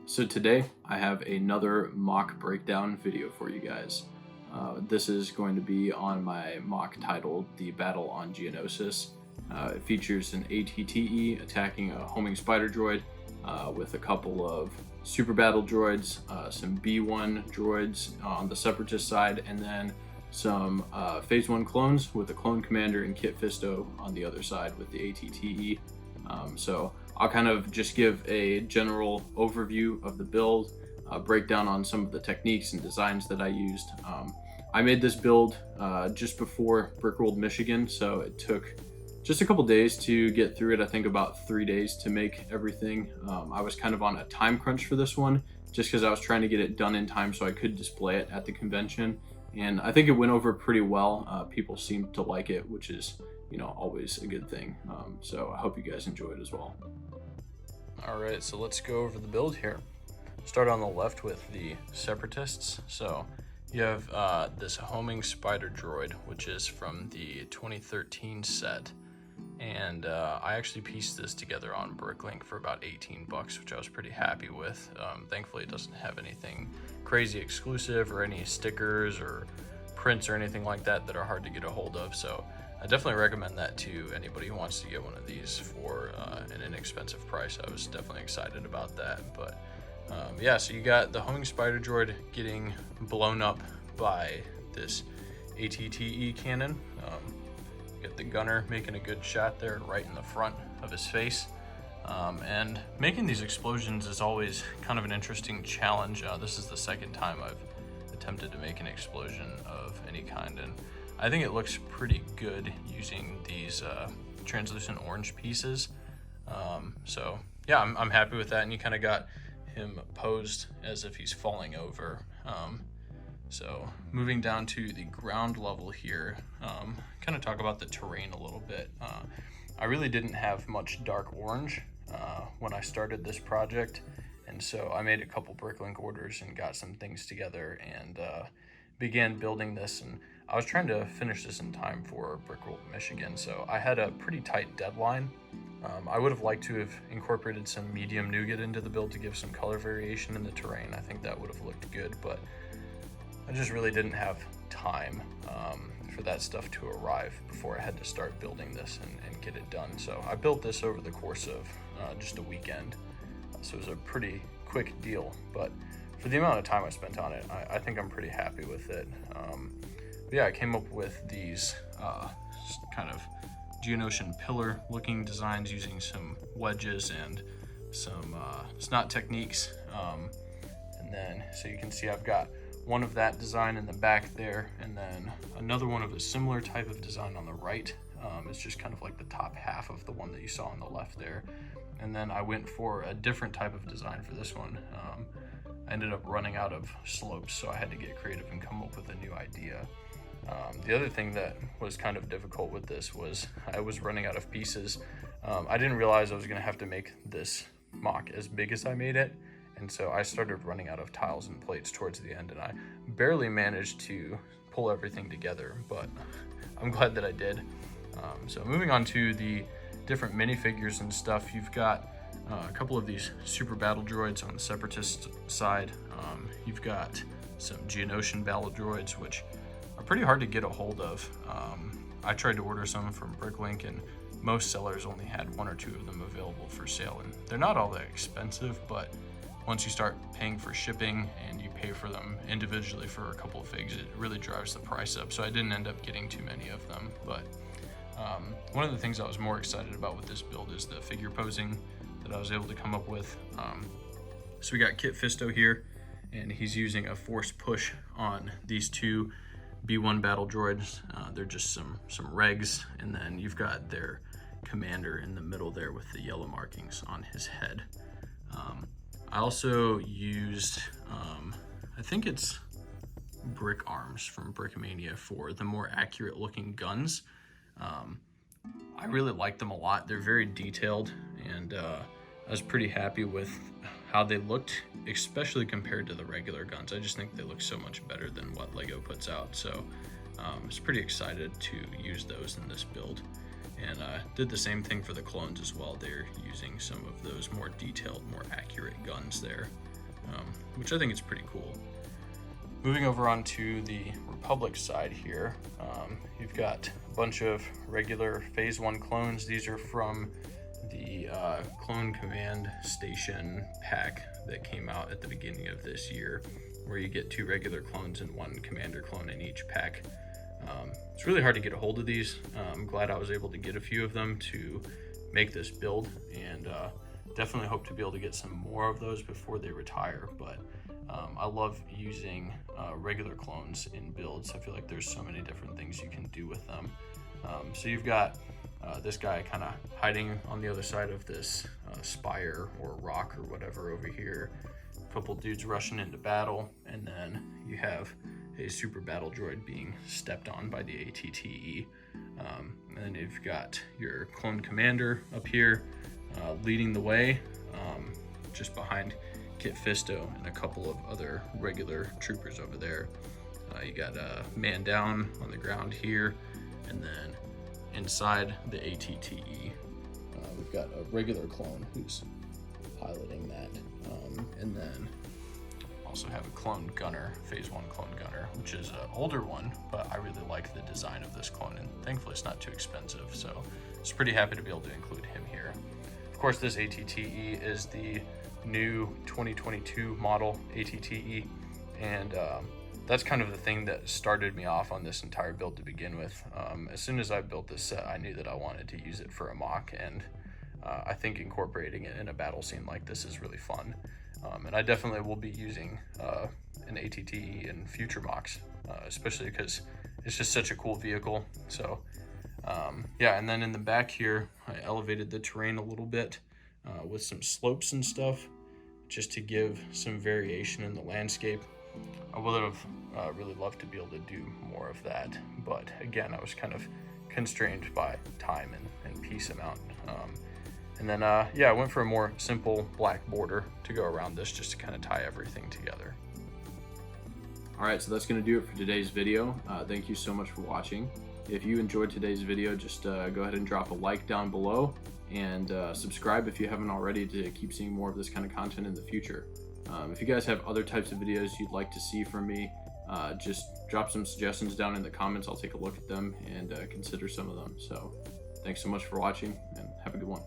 So today I have another MOC breakdown video for you guys. This is going to be on my MOC titled The Battle on Geonosis. It features an ATTE attacking a homing spider droid with a couple of super battle droids, some B1 droids on the Separatist side, and then some Phase 1 clones with a clone commander and Kit Fisto on the other side with the ATTE. So I'll kind of just give a general overview of the build, breakdown on some of the techniques and designs that I used. I made this build just before Brickworld, Michigan, so it took just a couple days to get through it. I think about 3 days to make everything. I was kind of on a time crunch for this one, just because I was trying to get it done in time so I could display it at the convention. And I think it went over pretty well. People seemed to like it, which is, always a good thing. So I hope you guys enjoy it as well. All right, so let's go over the build here. Start on the left with the Separatists. So you have this homing spider droid, which is from the 2013 set. And I actually pieced this together on Bricklink for about 18 bucks, which I was pretty happy with. Thankfully, it doesn't have anything crazy exclusive or any stickers or prints or anything like that are hard to get a hold of. So I definitely recommend that to anybody who wants to get one of these for an inexpensive price. I was definitely excited about that. But yeah, so you got the homing spider droid getting blown up by this ATTE cannon. Get the gunner making a good shot there right in the front of his face. And making these explosions is always kind of an interesting challenge. This is the second time I've attempted to make an explosion of any kind, and I think it looks pretty good using these translucent orange pieces. So yeah, I'm happy with that. And you kind of got him posed as if he's falling over. So moving down to the ground level here, kind of talk about the terrain a little bit. I really didn't have much dark orange when I started this project, and so I made a couple Bricklink orders and got some things together and began building this. And I was trying to finish this in time for Brickworld, Michigan, so I had a pretty tight deadline. I would have liked to have incorporated some medium nougat into the build to give some color variation in the terrain. I think that would have looked good, but I just really didn't have time for that stuff to arrive before I had to start building this and get it done. So I built this over the course of just a weekend. So it was a pretty quick deal, but for the amount of time I spent on it, I think I'm pretty happy with it. But yeah, I came up with these kind of Geonosian pillar looking designs using some wedges and some snot techniques. And then, so you can see I've got one of that design in the back there, and then another one of a similar type of design on the right. It's just kind of like the top half of the one that you saw on the left there. And then I went for a different type of design for this one. I ended up running out of slopes, so I had to get creative and come up with a new idea. The other thing that was kind of difficult with this was I was running out of pieces. I didn't realize I was going to have to make this MOC as big as I made it, and so I started running out of tiles and plates towards the end, and I barely managed to pull everything together, but I'm glad that I did. So moving on to the different minifigures and stuff, you've got a couple of these super battle droids on the Separatist side. You've got some Geonosian battle droids, which are pretty hard to get a hold of. I tried to order some from Bricklink, and most sellers only had one or two of them available for sale, and they're not all that expensive, but once you start paying for shipping and you pay for them individually for a couple of figs, it really drives the price up. So I didn't end up getting too many of them, but one of the things I was more excited about with this build is the figure posing that I was able to come up with. So we got Kit Fisto here, and he's using a force push on these two B1 battle droids. They're just some regs, and then you've got their commander in the middle there with the yellow markings on his head. I also used, I think it's brick arms from Brickmania for the more accurate looking guns. I really like them a lot. They're very detailed, and I was pretty happy with how they looked, especially compared to the regular guns. I just think they look so much better than what LEGO puts out. So I was pretty excited to use those in this build. And did the same thing for the clones as well. They're using some of those more detailed, more accurate guns there. which I think is pretty cool. Moving over onto the Republic side here, you've got a bunch of regular Phase 1 clones. These are from the Clone Command Station pack that came out at the beginning of this year, where you get 2 regular clones and 1 commander clone in each pack. It's really hard to get a hold of these. I'm glad I was able to get a few of them to make this build, and definitely hope to be able to get some more of those before they retire. But I love using regular clones in builds. I feel like there's so many different things you can do with them. So you've got this guy kind of hiding on the other side of this spire or rock or whatever over here. A couple dudes rushing into battle, and then you have a super battle droid being stepped on by the ATTE. And then you've got your clone commander up here leading the way, just behind Kit Fisto and a couple of other regular troopers over there. You got a man down on the ground here, and then inside the ATTE, we've got a regular clone who's piloting that, and then also have a clone gunner, Phase 1 clone gunner, which is an older one, but I really like the design of this clone, and thankfully it's not too expensive, so I was pretty happy to be able to include him here. Of course, this ATTE is the new 2022 model ATTE, and that's kind of the thing that started me off on this entire build to begin with. As soon as I built this set, I knew that I wanted to use it for a MOC, and I think incorporating it in a battle scene like this is really fun. And I definitely will be using an ATTE in future MOCs, especially because it's just such a cool vehicle. So yeah, and then in the back here, I elevated the terrain a little bit with some slopes and stuff, just to give some variation in the landscape. I would have really loved to be able to do more of that, but again, I was kind of constrained by time and piece amount. And then, yeah, I went for a more simple black border to go around this, just to kind of tie everything together. All right, so that's going to do it for today's video. Thank you so much for watching. If you enjoyed today's video, just go ahead and drop a like down below, and subscribe if you haven't already, to keep seeing more of this kind of content in the future. If you guys have other types of videos you'd like to see from me, just drop some suggestions down in the comments. I'll take a look at them and consider some of them. So thanks so much for watching, and have a good one.